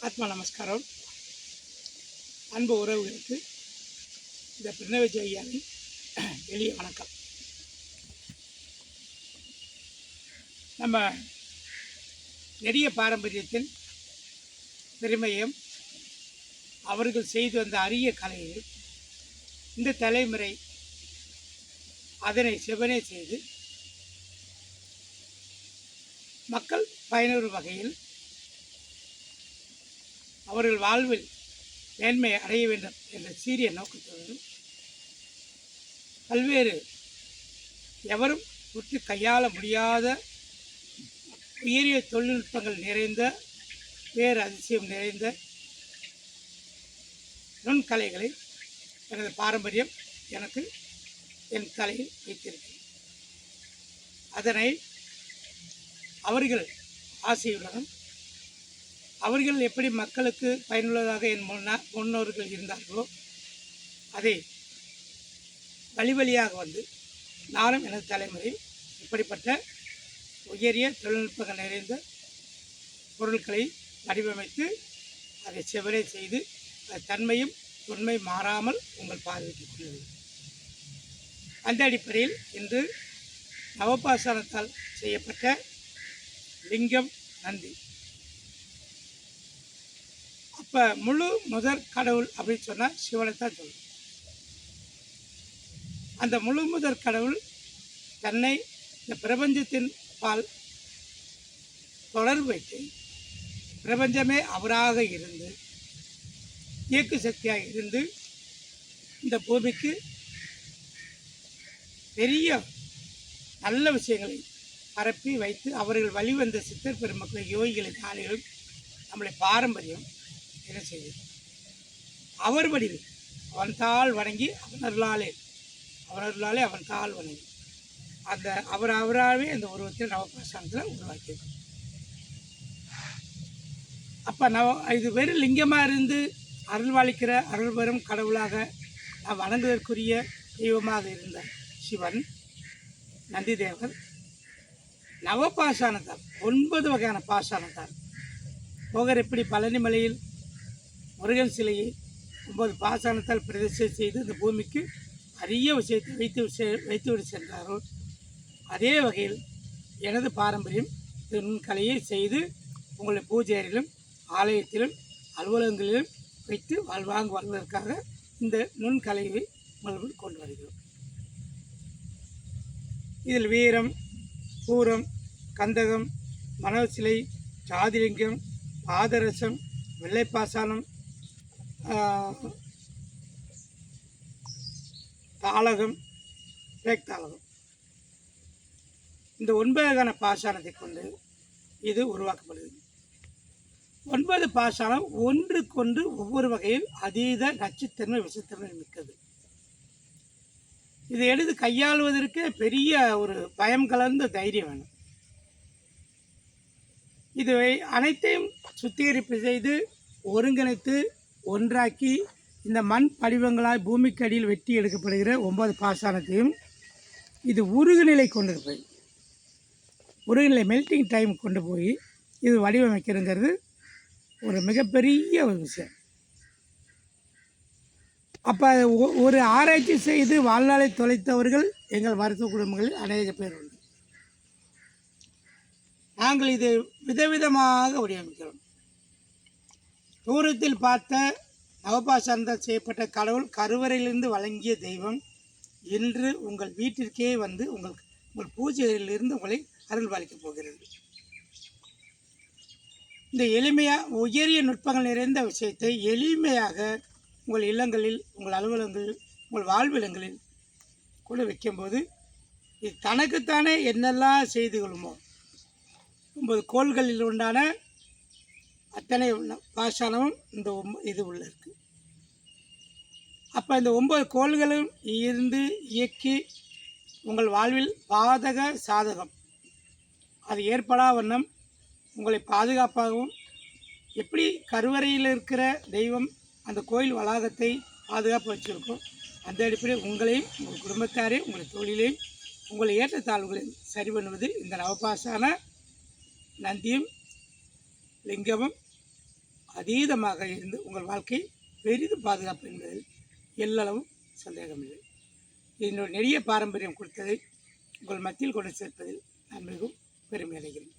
ஆத்மா நமஸ்காரம். அன்பு உறவுகளுக்கு இந்த பிரணவஜி ஐயாவின் எளிய வணக்கம். நம்ம நெடிய பாரம்பரியத்தின் பெருமையும் அவர்கள் செய்து வந்த அரிய கலையை இந்த தலைமுறை அதனை செவனே செய்து மக்கள் பயனுறும் வகையில் அவர்கள் வாழ்வில் மேன்மை அடைய வேண்டும் என்ற சீரிய நோக்கத்துடன் பல்வேறு எவரும் உற்று கையாள முடியாத உயரிய தொழில்நுட்பங்கள் நிறைந்த பேர் அதிசயம் நிறைந்த நுண்கலைகளை எனது பாரம்பரியம் எனக்கு என் தலையில் வைத்திருக்கிறது. அதனை அவர்கள் ஆசையுடனும் அவர்கள் எப்படி மக்களுக்கு பயனுள்ளதாக என் முன்னோர்கள் இருந்தார்களோ அதை வழி வழியாக வந்து நானும் எனது தலைமுறையில் இப்படிப்பட்ட உயரிய தொழில்நுட்பங்கள் நிறைந்த பொருட்களை வடிவமைத்து அதை செவரே செய்து தன்மையும் தொன்மை மாறாமல் உங்கள் பார்வைக்கு கொள்வது. அந்த அடிப்படையில் இன்று நவபாசனத்தால் செய்யப்பட்ட லிங்கம் நந்தி. அப்போ முழு முதற் கடவுள் அப்படின்னு சொன்னால் சிவனை தான் சொல்லும். அந்த முழு முதற் கடவுள் தன்னை இந்த பிரபஞ்சத்தின் பால் தொடர்பு வைத்து பிரபஞ்சமே அவராக இருந்து இயக்கு சக்தியாக இருந்து இந்த பூமிக்கு பெரிய நல்ல விஷயங்களை பரப்பி வைத்து அவர்கள் வழிவந்த சித்தர் பெருமக்களை யோகிகளின் ஆலைகளும் நம்முடைய பாரம்பரியம் என்ன செய்தது. அவர் வடிவில் அவன் தாள் வணங்கி அவனர்களாலே அவன் தாள் வணங்கி அந்த அவராகவே அந்த உருவத்தில் நவபாசனத்தில் உருவாக்கியது. அப்போ இது வெறும் லிங்கமாக இருந்து அருள்வாளிக்கிற அருள் பெறும் கடவுளாக நான் வணங்குவதற்குரிய தெய்வமாக இருந்த சிவன் நந்திதேவர் நவபாசானத்தால் 9 வகையான பாசானத்தால் போகர் எப்படி பழனி மலையில் முருகன் சிலையை 9 பாசானத்தால் பிரதிஷ்டை செய்து இந்த பூமிக்கு அரிய விஷயத்தை வைத்துவிட்டு சென்றாரோ அதே வகையில் எனது பாரம்பரியம் நுண்கலையை செய்து உங்களை பூஜை அறையிலும் ஆலயத்திலும் அலுவலகங்களிலும் வைத்து வாழ்வதற்காக இந்த நுண்கலையை உங்கள் கொண்டு வருகிறோம். இதில் வீரம், பூரம், கந்தகம், மனோசிலை, சாதிலிங்கம், பாதரசம், வெள்ளைப்பாசானம், தாளகம், பேக்தாளகம் இந்த 9 வகையான பாசானத்தை கொண்டு இது உருவாக்கப்படுகிறது. 9 பாசானம் ஒன்றுக்கொன்று ஒவ்வொரு வகையில் அதீத நச்சுத்தன்மை விஷத்தன்மை மிக்கது. இதை எடுத்து கையாளுவதற்கு பெரிய ஒரு பயம் கலந்த தைரியம் வேணும். இதை அனைத்தையும் சுத்திகரிப்பு செய்து ஒருங்கிணைத்து ஒன்றாக்கி இந்த மண் படிவங்களால் பூமிக்கு அடியில் வெட்டி எடுக்கப்படுகிற 9 பாசானத்தையும் இது உருகுநிலை கொண்டு போய் உருகுநிலை மெல்டிங் டைம் கொண்டு போய் இது வடிவமைக்கிறதுங்கிறது ஒரு மிகப்பெரிய ஒரு விஷயம். அப்போ ஒரு ஆராய்ச்சி செய்து வாழ்நாளை தொலைத்தவர்கள் எங்கள் மருத்துவ குடும்பங்களில் அநேக பேர் உண்டு. நாங்கள் இது விதவிதமாக வடிவமைக்கிறோம். தூரத்தில் பார்த்த நவபாசானத்தால் செய்யப்பட்ட கடவுள் கருவறையிலிருந்து வழங்கிய தெய்வம் இன்று உங்கள் வீட்டிற்கே வந்து உங்கள் பூஜைகளிலிருந்து உங்களை அருள்பாலிக்கப் போகிறது. இந்த எளிமையாக உயரிய நுட்பங்கள் நிறைந்த விஷயத்தை எளிமையாக உங்கள் இல்லங்களில், உங்கள் அலுவலகங்களில், உங்கள் வாழ்விடங்களில் கொண்டு வைக்கும்போது இது தனக்குத்தானே என்னெல்லாம் செய்து கொள்ளுமோ 9 கோள்களில் உண்டான அத்தனை பாசானமும் இந்த இது உள்ள இருக்குது. அப்போ இந்த 9 கோள்களும் இருந்து இயக்கி உங்கள் வாழ்வில் பாதக சாதகம் அது ஏற்படா வண்ணம் உங்களை பாதுகாப்பாகவும் எப்படி கருவறையில் இருக்கிற தெய்வம் அந்த கோயில் வளாகத்தை பாதுகாப்பு வச்சுருக்கோம் அந்த அடிப்படையில் உங்களையும் உங்கள் குடும்பத்தாரையும் உங்கள் தொழிலையும் உங்களை ஏற்றத்தாழ்வுகளையும் சரி பண்ணுவது இந்த நவபாசான நந்தியும் லிங்கமும் அதீதமாக இருந்து உங்கள் வாழ்க்கை பெரிதும் பாதுகாப்பு என்பதில் எல்லளவும் சந்தேகமில்லை. என்னுடைய நெடிய பாரம்பரியம் கொடுத்ததை உங்கள் மத்தியில் கொண்டு சேர்ப்பதில் நான் மிகவும் பெருமை அடைகிறேன்.